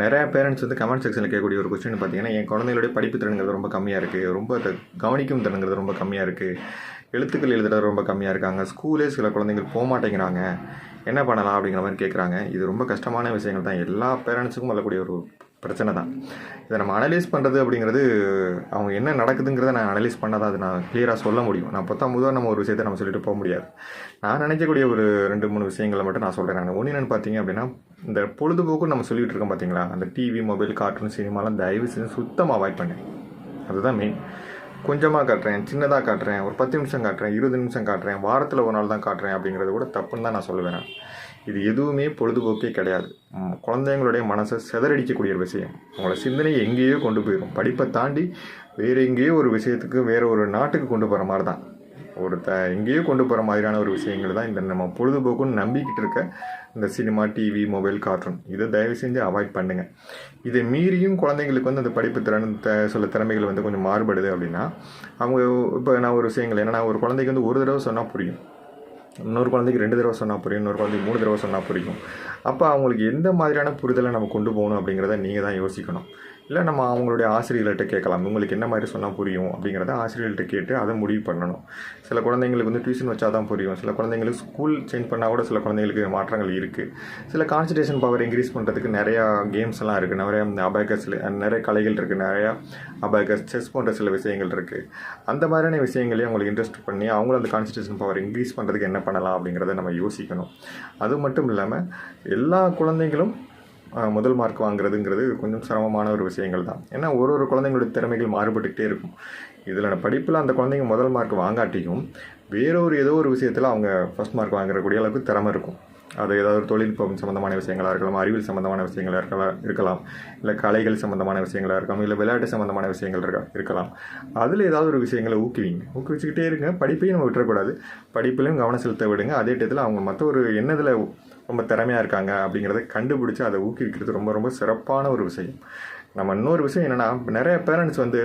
நிறைய பேரண்ட்ஸ் வந்து கமெண்ட் செக்ஷனில் கேட்கக்கூடிய ஒரு கொஸ்டின் பார்த்தீங்கன்னா, என் குழந்தைகளுடைய படிப்பு திறன்கள் ரொம்ப கம்மியாக இருக்குது, ரொம்ப கவனிக்கும் திறன்கிறது ரொம்ப கம்மியாக இருக்குது, எழுத்துக்கள் எழுதுறது ரொம்ப கம்மியாக இருக்காங்க, ஸ்கூலே சில குழந்தைகள் போக மாட்டேங்கிறாங்க, என்ன பண்ணலாம் அப்படிங்கிற மாதிரி கேட்குறாங்க. இது ரொம்ப கஷ்டமான விஷயங்கள் தான், எல்லா பேரண்ட்ஸுக்கும் வரக்கூடிய ஒரு பிரச்சனை தான். இதை நம்ம அனலைஸ் பண்ணுறது அப்படிங்கிறது, அவங்க என்ன நடக்குதுங்கிறத நான் அனலைஸ் பண்ணால் தான் அது நான் கிளியராக சொல்ல முடியும். நான் முதல் நம்ம ஒரு விஷயத்தை நம்ம சொல்லிட்டு போக முடியாது. நான் நினைக்கக்கூடிய ஒரு 2-3 விஷயங்களை மட்டும் நான் சொல்கிறேன். நான் ஒன்று என்னென்னு பார்த்தீங்க அப்படின்னா, இந்த பொழுதுபோக்கு நம்ம சொல்லிகிட்டு இருக்கோம் பார்த்தீங்களா, அந்த டிவி, மொபைல், கார்ட்டூன், சினிமாலாம் தயவு செஞ்சு சுத்தமாக அவாய்ட் பண்ணேன். அதுதான் மெயின். கொஞ்சமாக காட்டுறேன், சின்னதாக காட்டுறேன், ஒரு 10 நிமிஷம் காட்டுறேன், 20 நிமிஷம் காட்டுறேன், வாரத்தில் ஒரு நாள் தான் காட்டுறேன் அப்படிங்கிறது கூட தப்புன்னு தான் நான் சொல்லுவேன். இது எதுவுமே பொழுதுபோக்கே கிடையாது. குழந்தைங்களுடைய மனசை சிதறடிக்கக்கூடிய ஒரு விஷயம். அவங்களோட சிந்தனையை எங்கேயோ கொண்டு போயிடும். படிப்பை தாண்டி வேறு எங்கேயோ ஒரு விஷயத்துக்கு, வேறு ஒரு நாட்டுக்கு கொண்டு போகிற மாதிரி தான். எங்கேயோ கொண்டு போகிற மாதிரியான ஒரு விஷயங்கள் தான் இந்த நம்ம பொழுதுபோக்குன்னு நம்பிக்கிட்டு இருக்க இந்த சினிமா, டிவி, மொபைல், கார்ட்டூன். இதை தயவு செஞ்சு அவாய்ட் பண்ணுங்கள். இதை மீறியும் குழந்தைங்களுக்கு வந்து அந்த படிப்பு திறன் சில திறமைகள் வந்து கொஞ்சம் மாறுபடுது அப்படின்னா, அவங்க இப்போ நான் ஒரு விஷயங்கள் என்னென்னா, ஒரு குழந்தைக்கு வந்து ஒரு தடவை சொன்னால் புரியும், இன்னொரு குழந்தைக்கு 2 தடவை சொன்னால் புரியும், இன்னொரு குழந்தைக்கு 3 தடவை சொன்னால் புரியும். அப்போ அவங்களுக்கு எந்த மாதிரியான புரிதலை நம்ம கொண்டு போகணும் அப்படிங்கிறத நீங்கள் தான் யோசிக்கணும். இல்லை நம்ம அவங்களுடைய ஆசிரியர்கள்ட்ட கேட்கலாம், உங்களுக்கு என்ன மாதிரி சொன்னால் புரியும் அப்படிங்கிறத ஆசிரியர்கள்ட்ட கேட்டு அதை முடிவு பண்ணணும். சில குழந்தைங்களுக்கு வந்து டியூஷன் வச்சா தான் புரியும், சில குழந்தைங்களுக்கு ஸ்கூல் சேஞ்ச் பண்ணால் கூட சில குழந்தைங்களுக்கு மாற்றங்கள் இருக்குது. சில கான்சன்ட்ரேஷன் பவர் இன்க்ரீஸ் பண்ணுறதுக்கு நிறையா கேம்ஸ் எல்லாம் இருக்குது, நிறைய அபாக்கஸில் நிறைய கலைகள் இருக்குது, நிறையா அபாக்கஸ், செஸ் போன்ற சில விஷயங்கள் இருக்குது. அந்த மாதிரியான விஷயங்களையும் அவங்களுக்கு இன்ட்ரெஸ்ட் பண்ணி அவங்களும் அந்த கான்சன்ட்ரேஷன் பவர் இன்க்ரீஸ் பண்ணுறதுக்கு என்ன பண்ணலாம் அப்படிங்கிறத நம்ம யோசிக்கணும். அது மட்டும் இல்லாமல் எல்லா குழந்தைங்களும் முதல் மார்க் வாங்குறதுங்கிறது கொஞ்சம் சிரமமான ஒரு விஷயங்கள் தான். ஏன்னா ஒரு குழந்தைங்களுடைய திறமைகள் மாறுபட்டுக்கிட்டே இருக்கும். இதில் படிப்பில் அந்த குழந்தைங்க முதல் மார்க் வாங்காட்டியும் ஏதோ ஒரு விஷயத்தில் அவங்க ஃபஸ்ட் மார்க் வாங்குறக்கூடிய அளவுக்கு திறமை இருக்கும். அது ஏதாவது ஒரு தொழில்நுட்பம் சம்மந்தமான விஷயங்களாக இருக்கலாம், அறிவியல் சம்மந்தமான விஷயங்களாக இருக்கலாம், இல்லை கலைகள் சம்மந்தமான விஷயங்களாக இருக்கலாம், இல்லை விளையாட்டு சம்மந்தமான விஷயங்கள் இருக்கலாம். அதில் ஏதாவது ஒரு விஷயங்களை ஊக்குவிச்சுக்கிட்டே இருங்க. படிப்பையும் நம்ம விட்டுறக்கூடாது, படிப்பிலையும் கவனம் செலுத்த விடுங்க. அதே டயத்தில் அவங்க மற்ற ஒரு என்னதில் ரொம்ப திறமையாக இருக்காங்க அப்படிங்கிறத கண்டுபிடிச்சி அதை ஊக்குவிக்கிறது ரொம்ப ரொம்ப சிறப்பான ஒரு விஷயம். நம்ம இன்னொரு விஷயம் என்னென்னா, நிறைய பேரண்ட்ஸ் வந்து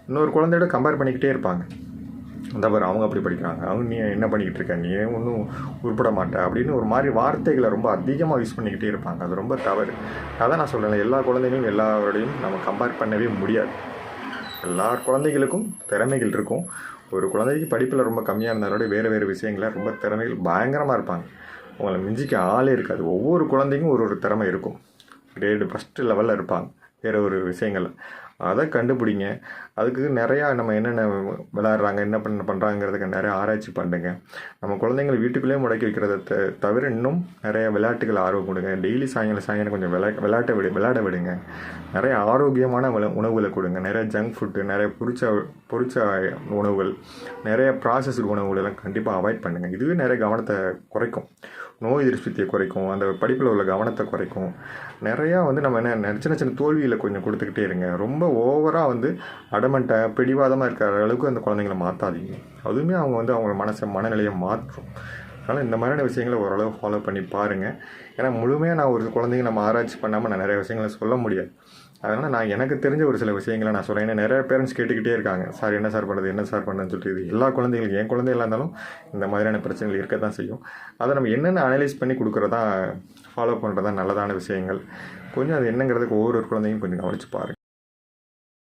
இன்னொரு குழந்தையோட கம்பேர் பண்ணிக்கிட்டே இருப்பாங்க. அந்த பாரு அவங்க அப்படி படிக்கிறாங்க, அவங்க நீ என்ன பண்ணிக்கிட்டு இருக்க, நீ ஒன்றும் உருப்பட மாட்டே அப்படின்னு ஒரு மாதிரி வார்த்தைகளை ரொம்ப அதிகமாக யூஸ் பண்ணிக்கிட்டே இருப்பாங்க. அது ரொம்ப தவறு. அதான் நான் சொல்கிறேன், எல்லா குழந்தைகளும் எல்லாரோடையும் நம்ம கம்பேர் பண்ணவே முடியாது. எல்லா குழந்தைகளுக்கும் திறமைகள் இருக்கும். ஒரு குழந்தைக்கு படிப்பில் ரொம்ப கம்மியாக இருந்தாலோட வேறு விஷயங்களில் ரொம்ப திறமைகள் பயங்கரமாக இருப்பாங்க. அவங்கள மிஞ்சிக்க ஆளே இருக்காது. ஒவ்வொரு குழந்தைக்கும் ஒரு திறமை இருக்கும். கிரேடு ஃபஸ்ட்டு லெவலில் இருப்பாங்க வேறு ஒரு விஷயங்கள். அதை கண்டுபிடிங்க. அதுக்கு நிறையா நம்ம என்னென்ன விளையாடுறாங்க, என்ன பண்ணுறாங்கிறதுக்கு நிறையா ஆராய்ச்சி பண்ணுங்க. நம்ம குழந்தைங்களை வீட்டுக்குள்ளேயே முடக்கி வைக்கிறத தவிர இன்னும் நிறையா விளையாட்டுகள் ஆர்வம் கொடுங்க. டெய்லி சாயங்காலம் கொஞ்சம் விளையாட விடுங்க. நிறைய ஆரோக்கியமான உணவுகளை கொடுங்க. நிறைய ஜங்க் ஃபுட்டு, நிறைய பொரிச்ச உணவுகள், நிறைய ப்ராசஸ்டு உணவுகளெல்லாம் கண்டிப்பாக அவாய்ட் பண்ணுங்கள். இதுவே நிறைய கவனத்தை குறைக்கும், நோய் எதிர்ப்பு சக்தியை குறைக்கும், அந்த படிப்பில் உள்ள கவனத்தை குறைக்கும். நிறையா வந்து நம்ம சின்ன தோல்வியில் கொஞ்சம் கொடுத்துக்கிட்டே இருங்க. ரொம்ப ஓவராக வந்து அடமெண்ட்டாக பிடிவாதமாக இருக்கிற அளவுக்கு அந்த குழந்தைங்களை மாற்றாதீங்க. அதுவுமே அவங்க வந்து அவங்க மனநிலையை மாற்றும். அதனால் இந்த மாதிரியான விஷயங்களை ஓரளவு ஃபாலோ பண்ணி பாருங்கள். ஏன்னா முழுமையாக நான் ஒரு குழந்தைங்க நம்ம ஆராய்ச்சி பண்ணாமல் நான் நிறைய விஷயங்களை சொல்ல முடியாது. அதனால் நான் எனக்கு தெரிஞ்ச ஒரு சில விஷயங்களை நான் சொல்கிறேன். ஏன்னா நிறைய பேரண்ட்ஸ் கேட்டுக்கிட்டே இருக்காங்க, சார் என்ன சார் பண்ணுறதுன்னு சொல்லிட்டு. இது எல்லா குழந்தைகளுக்கும், என் குழந்தைகளாக இருந்தாலும் இந்த மாதிரியான பிரச்சனைகள் இருக்க தான் செய்யும். அதை நம்ம என்னென்ன அனலைஸ் பண்ணி கொடுக்குறதா ஃபாலோ பண்ணுறதா நல்லதான விஷயங்கள். கொஞ்சம் அது என்னங்கிறதுக்கு ஒவ்வொரு குழந்தையும் கொஞ்சம் கவனித்து பாருங்கள்.